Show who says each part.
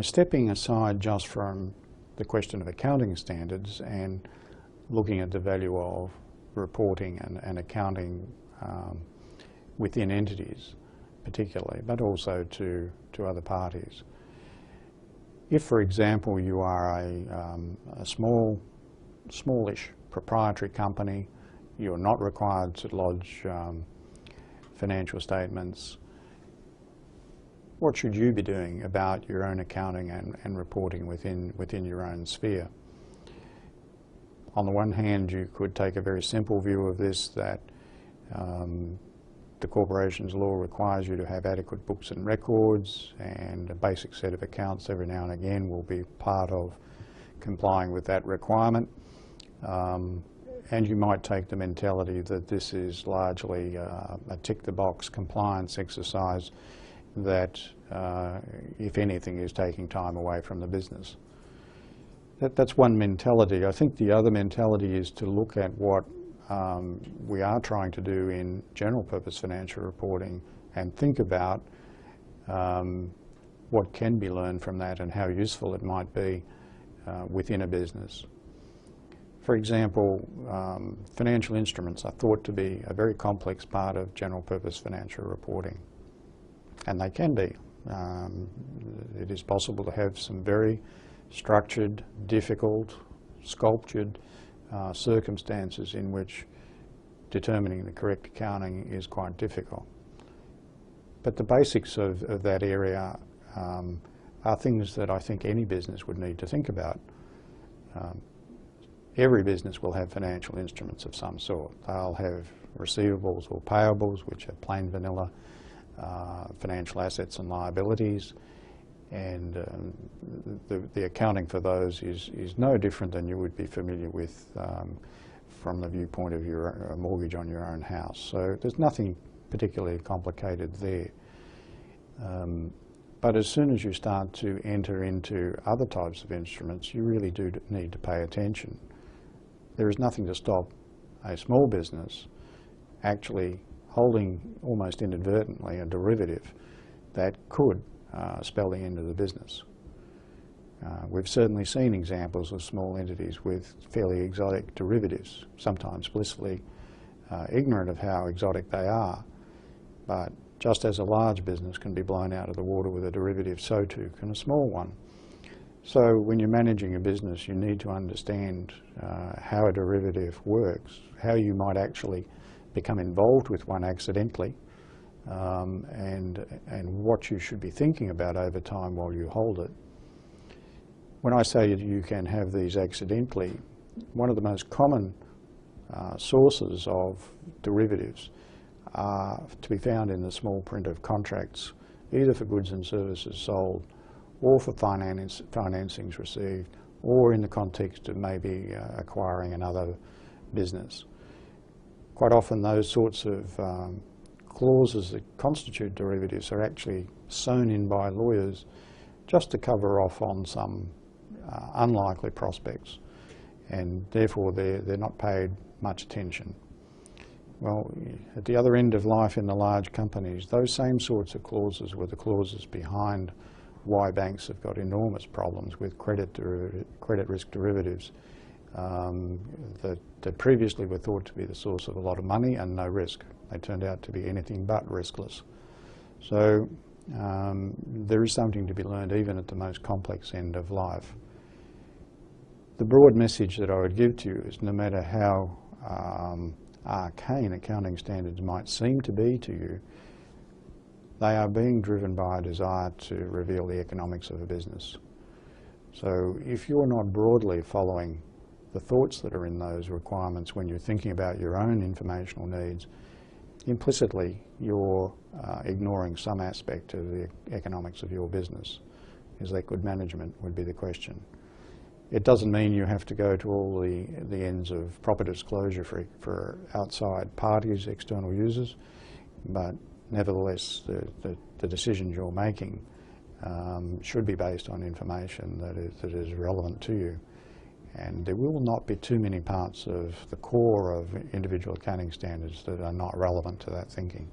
Speaker 1: Stepping aside just from the question of accounting standards and looking at the value of reporting and accounting within entities particularly, but also to other parties. If, for example, you are a smallish proprietary company, you're not required to lodge financial statements, what should you be doing about your own accounting and reporting within your own sphere? On the one hand, you could take a very simple view of this, that the corporation's law requires you to have adequate books and records, and a basic set of accounts every now and again will be part of complying with that requirement. And you might take the mentality that this is largely a tick-the-box compliance exercise that, if anything, is taking time away from the business. That's one mentality. I think the other mentality is to look at what we are trying to do in general purpose financial reporting and think about what can be learned from that and how useful it might be within a business. For example, financial instruments are thought to be a very complex part of general purpose financial reporting, and they can be. It is possible to have some very structured, difficult, sculptured circumstances in which determining the correct accounting is quite difficult. But the basics of that area are things that I think any business would need to think about. Every business will have financial instruments of some sort. They'll have receivables or payables, which are plain vanilla financial assets and liabilities, and the accounting for those is no different than you would be familiar with from the viewpoint of your mortgage on your own house. So there's nothing particularly complicated there. But as soon as you start to enter into other types of instruments, you really do need to pay attention. There is nothing to stop a small business actually holding almost inadvertently a derivative that could spell the end of the business. We've certainly seen examples of small entities with fairly exotic derivatives, sometimes blissfully ignorant of how exotic they are. But just as a large business can be blown out of the water with a derivative, so too can a small one. So when you're managing a business, you need to understand how a derivative works, how you might actually become involved with one accidentally, and what you should be thinking about over time while you hold it. When I say you can have these accidentally, one of the most common sources of derivatives are to be found in the small print of contracts, either for goods and services sold, or for financings received, or in the context of maybe acquiring another business. Quite often those sorts of clauses that constitute derivatives are actually sewn in by lawyers just to cover off on some unlikely prospects, and therefore they're not paid much attention. Well, at the other end of life in the large companies, those same sorts of clauses were the clauses behind why banks have got enormous problems with credit risk derivatives that previously were thought to be the source of a lot of money and no risk. They turned out to be anything but riskless. So there is something to be learned even at the most complex end of life. The broad message that I would give to you is, no matter how arcane accounting standards might seem to be to you, they are being driven by a desire to reveal the economics of a business. So if you're not broadly following the thoughts that are in those requirements when you're thinking about your own informational needs, implicitly you're ignoring some aspect of the economics of your business. Is that good management, would be the question. It doesn't mean you have to go to all the ends of proper disclosure for outside parties, external users, but nevertheless the decisions you're making should be based on information that is relevant to you. And there will not be too many parts of the core of individual accounting standards that are not relevant to that thinking.